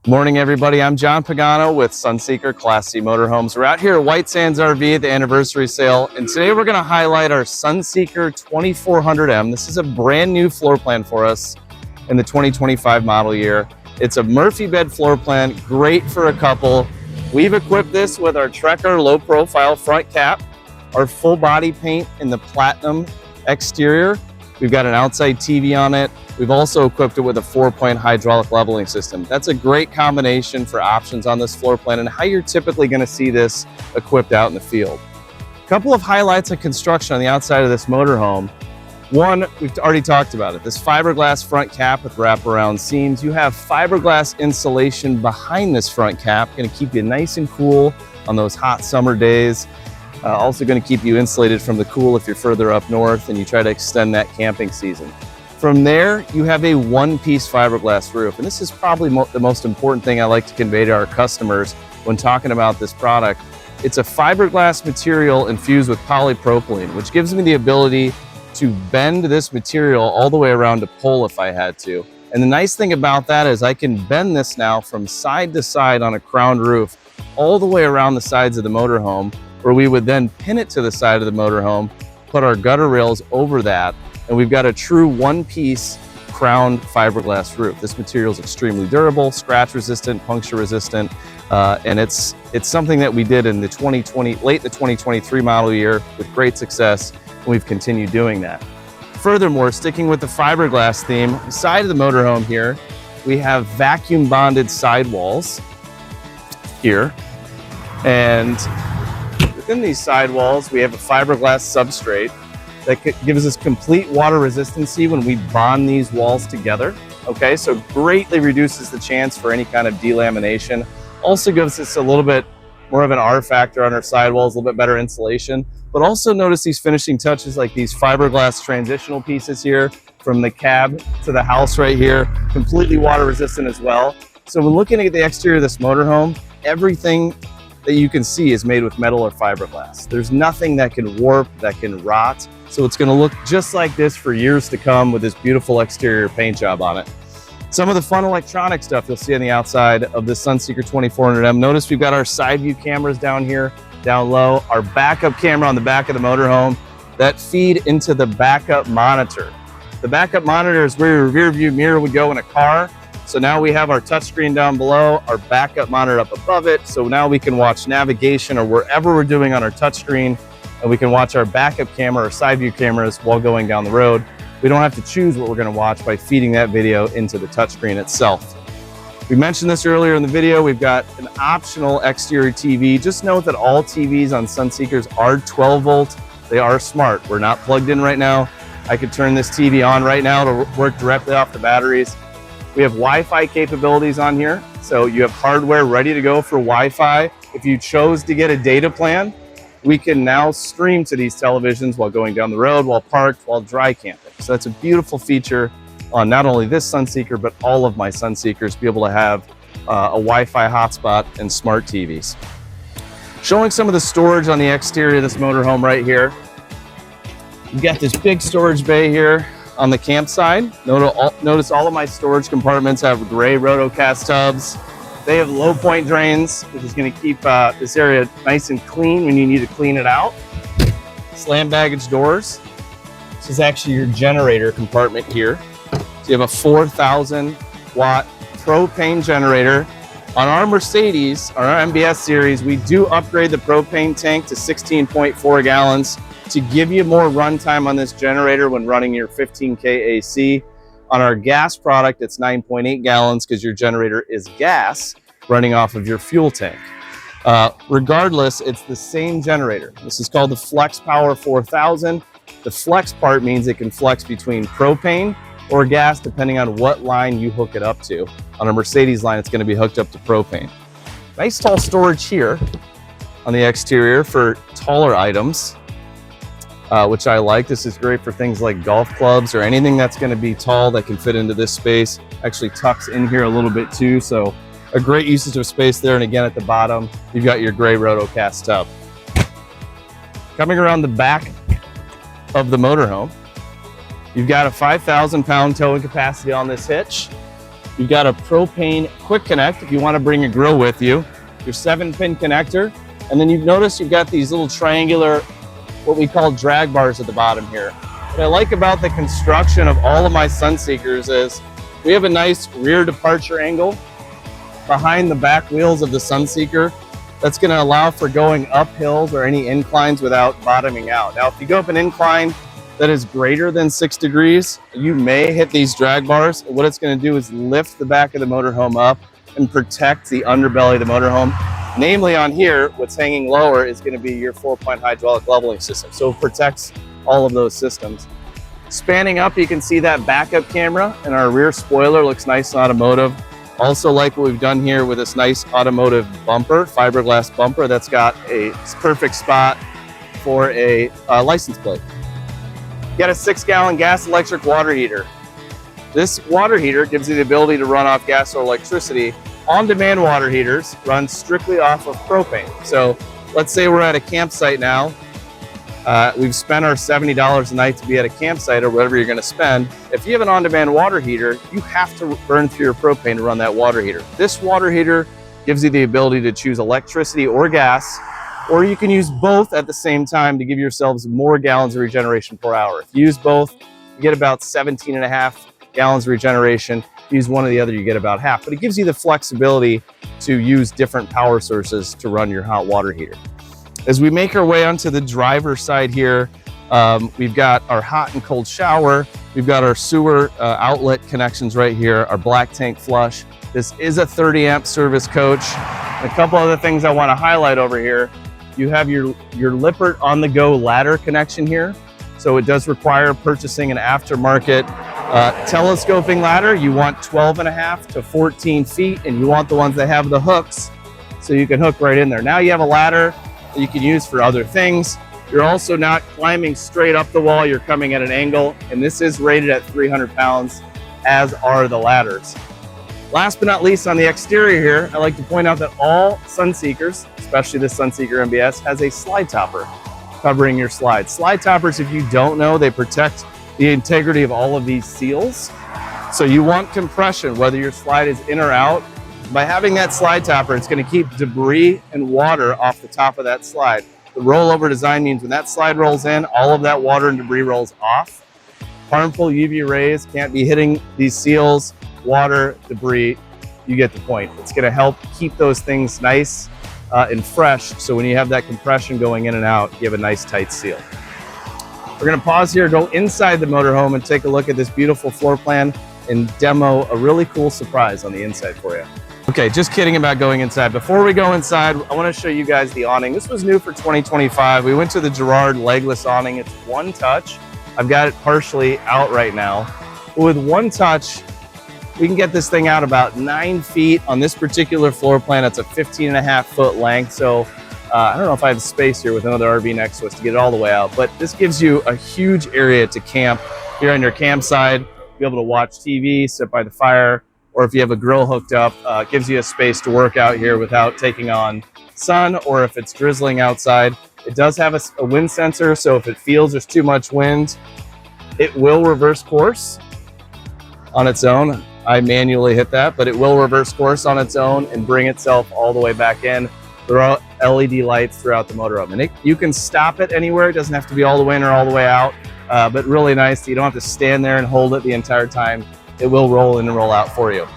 Morning, everybody. I'm John Pagano with Sunseeker Class C Motorhomes. We're out here at White Sands RV at the anniversary sale, and today we're going to highlight our Sunseeker 2400M. This is a brand new floor plan for us in the 2025 model year. It's a Murphy bed floor plan, great for a couple. We've equipped this with our Trekker low profile front cap, our full body paint in the platinum exterior. We've got an outside TV on it. We've also equipped it with a 4-point hydraulic leveling system. That's a great combination for options on this floor plan and how you're typically going to see this equipped out in the field. A couple of highlights of construction on the outside of this motorhome. One, we've already talked about it, this fiberglass front cap with wraparound seams. You have fiberglass insulation behind this front cap, going to keep you nice and cool on those hot summer days. Also going to keep you insulated from the cool if you're further up north and you try to extend that camping season. From there, you have a one-piece fiberglass roof, and this is probably the most important thing I like to convey to our customers when talking about this product. It's a fiberglass material infused with polypropylene, which gives me the ability to bend this material all the way around to pull if I had to. And the nice thing about that is I can bend this now from side to side on a crowned roof all the way around the sides of the motorhome, where we would then pin it to the side of the motorhome, put our gutter rails over that, and we've got a true one-piece crowned fiberglass roof. This material is extremely durable, scratch resistant, puncture resistant, and it's something that we did in the late 2023 model year with great success, and we've continued doing that. Furthermore, sticking with the fiberglass theme, side of the motorhome here, we have vacuum bonded sidewalls here, and within these sidewalls, we have a fiberglass substrate that gives us complete water resistancy when we bond these walls together. Okay, so greatly reduces the chance for any kind of delamination. Also gives us a little bit more of an R factor on our sidewalls, a little bit better insulation. But also notice these finishing touches like these fiberglass transitional pieces here from the cab to the house right here, completely water resistant as well. So when looking at the exterior of this motorhome, everything that you can see is made with metal or fiberglass. There's nothing that can warp, that can rot. So it's gonna look just like this for years to come with this beautiful exterior paint job on it. Some of the fun electronic stuff you'll see on the outside of the Sunseeker 2400M. Notice we've got our side view cameras down here, down low, our backup camera on the back of the motorhome that feed into the backup monitor. The backup monitor is where your rear view mirror would go in a car. So now we have our touchscreen down below, our backup monitor up above it. So now we can watch navigation or wherever we're doing on our touchscreen, and we can watch our backup camera or side view cameras while going down the road. We don't have to choose what we're going to watch by feeding that video into the touchscreen itself. We mentioned this earlier in the video. We've got an optional exterior TV. Just note that all TVs on Sunseekers are 12 volt. They are smart. We're not plugged in right now. I could turn this TV on right now to work directly off the batteries. We have Wi-Fi capabilities on here. So you have hardware ready to go for Wi-Fi. If you chose to get a data plan, we can now stream to these televisions while going down the road, while parked, while dry camping. So that's a beautiful feature on not only this Sunseeker, but all of my Sunseekers, be able to have a Wi-Fi hotspot and smart TVs. Showing some of the storage on the exterior of this motorhome right here. You've got this big storage bay here on the camp side. Notice all of my storage compartments have gray rotocast tubs. They have low point drains, which is going to keep this area nice and clean when you need to clean it out. Slam baggage doors. This is actually your generator compartment here. So you have a 4,000 watt propane generator. On our Mercedes, on our MBS series, we do upgrade the propane tank to 16.4 gallons to give you more runtime on this generator when running your 15K AC. On our gas product, it's 9.8 gallons because your generator is gas running off of your fuel tank. Regardless, it's the same generator. This is called the Flex Power 4000. The flex part means it can flex between propane or gas depending on what line you hook it up to. On a Mercedes line, it's going to be hooked up to propane. Nice tall storage here on the exterior for taller items. Which I like. This is great for things like golf clubs or anything that's going to be tall that can fit into this space. Actually tucks in here a little bit too, so a great usage of space there. And again, at the bottom, you've got your gray rotocast tub. Coming around the back of the motorhome, you've got a 5,000 pound towing capacity on this hitch. You've got a propane quick connect if you want to bring a grill with you, your 7-pin connector, and then you've noticed you've got these little triangular, what we call drag bars at the bottom here. What I like about the construction of all of my Sunseekers is we have a nice rear departure angle behind the back wheels of the Sunseeker that's going to allow for going up hills or any inclines without bottoming out. Now, if you go up an incline that is greater than 6 degrees, you may hit these drag bars. What it's going to do is lift the back of the motorhome up and protect the underbelly of the motorhome. Namely on here, what's hanging lower is going to be your 4-point hydraulic leveling system. So it protects all of those systems. Spanning up, you can see that backup camera, and our rear spoiler looks nice and automotive. Also like what we've done here with this nice automotive bumper, fiberglass bumper that's got a perfect spot for a license plate. You got a 6-gallon gas electric water heater. This water heater gives you the ability to run off gas or electricity. On-demand water heaters run strictly off of propane. So let's say we're at a campsite now. We've spent our $70 a night to be at a campsite or whatever you're going to spend. If you have an on-demand water heater, you have to burn through your propane to run that water heater. This water heater gives you the ability to choose electricity or gas, or you can use both at the same time to give yourselves more gallons of regeneration per hour. If you use both, you get about 17.5 gallons of regeneration. If you use one or the other, you get about half. But it gives you the flexibility to use different power sources to run your hot water heater. As we make our way onto the driver's side here, we've got our hot and cold shower. We've got our sewer outlet connections right here, our black tank flush. This is a 30-amp service coach. And a couple other things I want to highlight over here. You have your Lippert on-the-go ladder connection here. So it does require purchasing an aftermarket telescoping ladder. You want 12.5 to 14 feet, and you want the ones that have the hooks so you can hook right in there. Now you have a ladder that you can use for other things. You're also not climbing straight up the wall, you're coming at an angle, and this is rated at 300 pounds, as are the ladders. Last but not least, on the exterior here, I like to point out that all Sunseekers, especially this Sunseeker MBS, has a slide topper covering your slide. Slide toppers, if you don't know, they protect the integrity of all of these seals. So you want compression, whether your slide is in or out. By having that slide topper, it's going to keep debris and water off the top of that slide. The rollover design means when that slide rolls in, all of that water and debris rolls off. Harmful UV rays can't be hitting these seals, water, debris. You get the point. It's going to help keep those things nice and fresh, so when you have that compression going in and out, you have a nice tight seal. We're going to pause here, go inside the motorhome, and take a look at this beautiful floor plan and demo a really cool surprise on the inside for you. Okay, just kidding about going inside. Before we go inside, I want to show you guys the awning. This was new for 2025. We went to the Girard legless awning. It's one touch. I've got it partially out right now. But with one touch, we can get this thing out about 9 feet. On this particular floor plan, it's a 15.5-foot length. So I don't know if I have space here with another RV next to us to get it all the way out, but this gives you a huge area to camp. Here on your campsite, be able to watch TV, sit by the fire, or if you have a grill hooked up, it gives you a space to work out here without taking on sun, or if it's drizzling outside. It does have a wind sensor, so if it feels there's too much wind, it will reverse course on its own. I manually hit that, but it will reverse course on its own and bring itself all the way back in. There are LED lights throughout the motorhome, and you can stop it anywhere. It doesn't have to be all the way in or all the way out, but really nice. You don't have to stand there and hold it the entire time. It will roll in and roll out for you.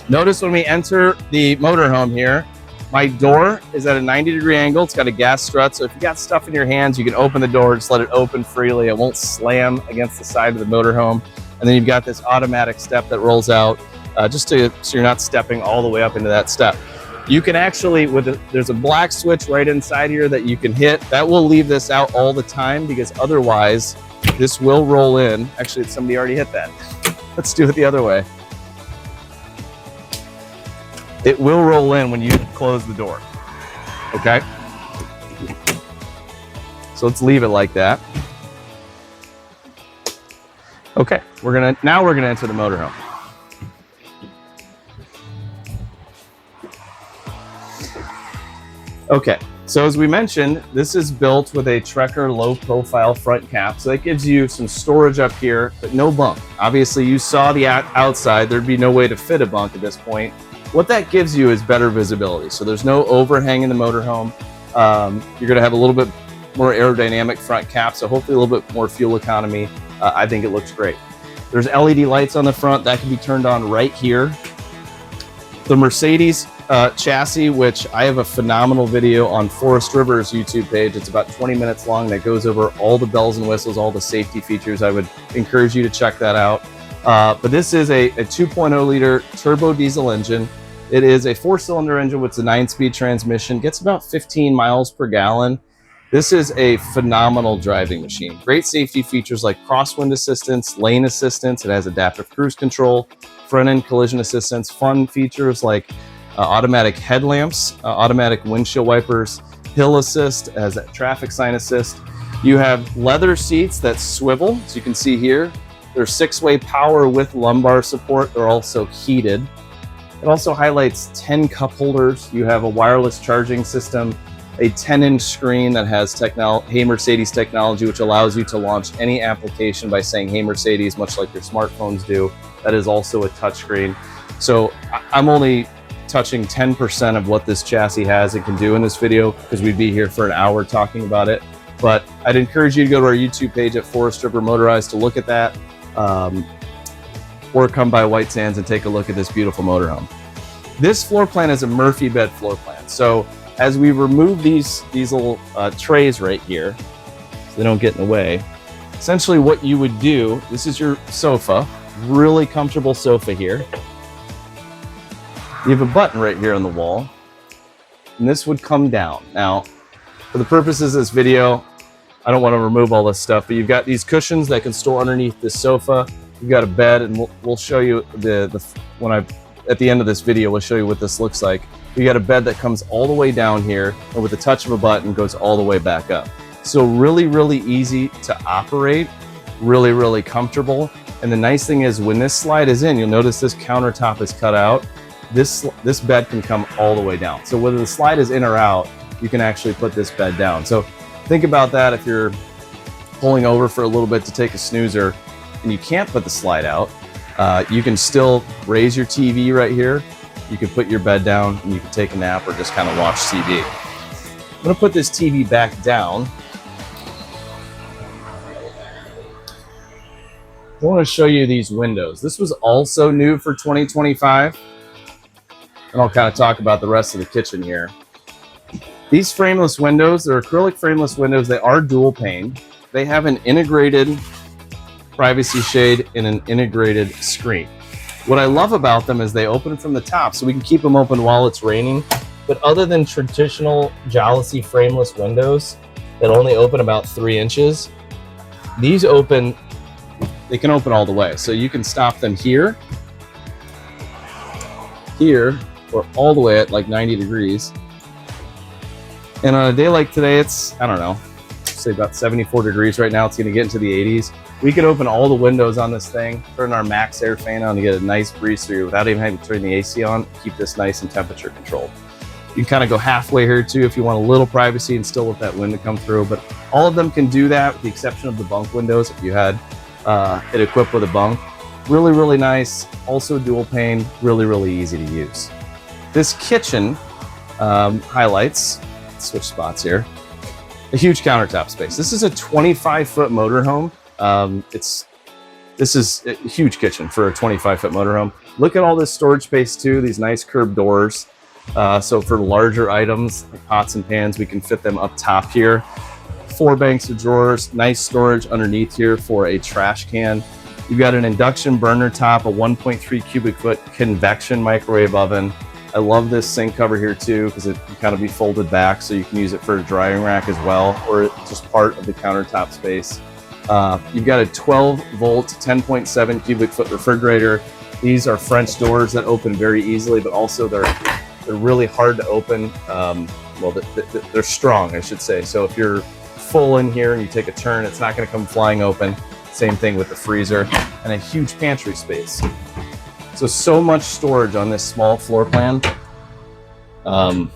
Notice when we enter the motorhome here, my door is at a 90-degree angle. It's got a gas strut, so if you got stuff in your hands, you can open the door, just let it open freely. It won't slam against the side of the motorhome. And then you've got this automatic step that rolls out so you're not stepping all the way up into that step. You can actually, there's a black switch right inside here that you can hit. That will leave this out all the time, because otherwise this will roll in. Actually, somebody already hit that. Let's do it the other way. It will roll in when you close the door, okay? So let's leave it like that. Okay, now we're gonna enter the motorhome. Okay, So as we mentioned, this is built with a Trekker low profile front cap. So that gives you some storage up here, but no bunk. Obviously you saw the outside, there'd be no way to fit a bunk at this point. What that gives you is better visibility. So there's no overhang in the motorhome. You're gonna have a little bit more aerodynamic front cap, so hopefully a little bit more fuel economy. I think it looks great. There's LED lights on the front that can be turned on right here. The Mercedes chassis, which I have a phenomenal video on Forest River's YouTube page. It's about 20 minutes long that goes over all the bells and whistles, all the safety features. I would encourage you to check that out. But this is a 2.0 liter turbo diesel engine. It is a 4-cylinder engine with a 9-speed transmission, gets about 15 miles per gallon. This is a phenomenal driving machine. Great safety features like crosswind assistance, lane assistance. It has adaptive cruise control, front end collision assistance, fun features like automatic headlamps, automatic windshield wipers, hill assist, as that traffic sign assist. You have leather seats that swivel, as you can see here. They're 6-way power with lumbar support. They're also heated. It also highlights 10 cup holders. You have a wireless charging system, a 10-inch screen that has Hey Mercedes technology, which allows you to launch any application by saying Hey Mercedes, much like your smartphones do. That is also a touchscreen. So I'm only touching 10% of what this chassis has and can do in this video, because we'd be here for an hour talking about it. But I'd encourage you to go to our YouTube page at Forest River Motorized to look at that, or come by White Sands and take a look at this beautiful motorhome. This floor plan is a Murphy bed floor plan. So as we remove these little trays right here, so they don't get in the way, essentially what you would do, this is your sofa, really comfortable sofa here. You have a button right here on the wall, and this would come down. Now, for the purposes of this video, I don't want to remove all this stuff, but you've got these cushions that can store underneath this sofa. You've got a bed, and we'll show you at the end of this video, we'll show you what this looks like. You got a bed that comes all the way down here, and with the touch of a button goes all the way back up. So really, really easy to operate, really, really comfortable. And the nice thing is when this slide is in, you'll notice this countertop is cut out. This bed can come all the way down. So whether the slide is in or out, you can actually put this bed down. So think about that if you're pulling over for a little bit to take a snoozer and you can't put the slide out, you can still raise your TV right here. You can put your bed down and you can take a nap or just kind of watch TV. I'm gonna put this TV back down. I want to show you these windows. This was also new for 2025. And I'll kind of talk about the rest of the kitchen here. These frameless windows, they're acrylic frameless windows. They are dual pane. They have an integrated privacy shade and an integrated screen. What I love about them is they open from the top, so we can keep them open while it's raining. But other than traditional jalousie frameless windows that only open about 3 inches, these they can open all the way. So you can stop them here, or all the way at like 90 degrees. And on a day like today, it's, I don't know, say about 74 degrees right now. It's gonna get into the 80s. We could open all the windows on this thing, turn our max air fan on to get a nice breeze through without even having to turn the AC on, keep this nice and temperature controlled. You can kind of go halfway here too if you want a little privacy and still let that wind come through, but all of them can do that with the exception of the bunk windows if you had it equipped with a bunk. Really, really nice. Also dual pane, really, really easy to use. This kitchen highlights, switch spots here, a huge countertop space. This is a 25-foot motorhome. This is a huge kitchen for a 25-foot motorhome. Look at all this storage space too, these nice curved doors. So for larger items, like pots and pans, we can fit them up top here. 4 banks of drawers, nice storage underneath here for a trash can. You've got an induction burner top, a 1.3 cubic foot convection microwave oven. I love this sink cover here too, because it can kind of be folded back so you can use it for a drying rack as well, or just part of the countertop space. You've got a 12 volt, 10.7 cubic foot refrigerator. These are French doors that open very easily, but also they're really hard to open. Well, they're strong, I should say. So if you're full in here and you take a turn, it's not gonna come flying open. Same thing with the freezer, and a huge pantry space. So much storage on this small floor plan. On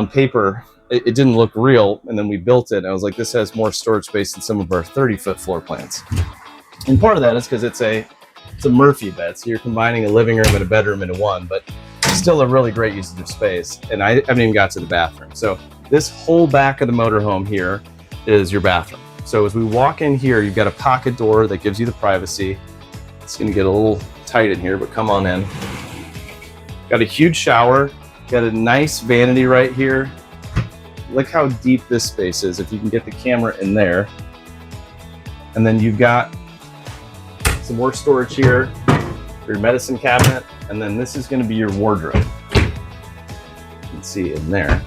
paper, it didn't look real. And then we built it, and I was like, this has more storage space than some of our 30-foot floor plans. And part of that is because it's a Murphy bed, so you're combining a living room and a bedroom into one, but still a really great usage of space. And I haven't even got to the bathroom. So this whole back of the motorhome here is your bathroom. So as we walk in here, you've got a pocket door that gives you the privacy. It's going to get a little tight in here, but come on in. Got a huge shower. Got a nice vanity right here. Look how deep this space is, if you can get the camera in there. And then you've got some more storage here for your medicine cabinet. And then this is going to be your wardrobe. You can see in there.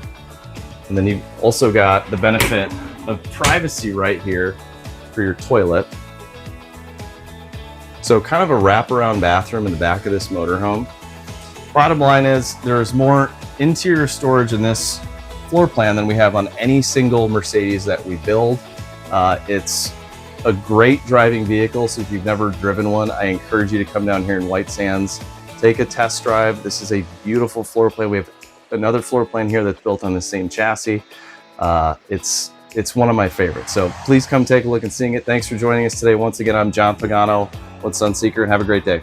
And then you've also got the benefit of privacy right here for your toilet. So kind of a wraparound bathroom in the back of this motorhome. Bottom line is there's more interior storage in this floor plan than we have on any single Mercedes that we build. It's a great driving vehicle, so if you've never driven one, I encourage you to come down here in White Sands, take a test drive. This is a beautiful floor plan. We have another floor plan here that's built on the same chassis. It's one of my favorites. So please come take a look and see it. Thanks for joining us today. Once again, I'm John Pagano with Sunseeker, and have a great day.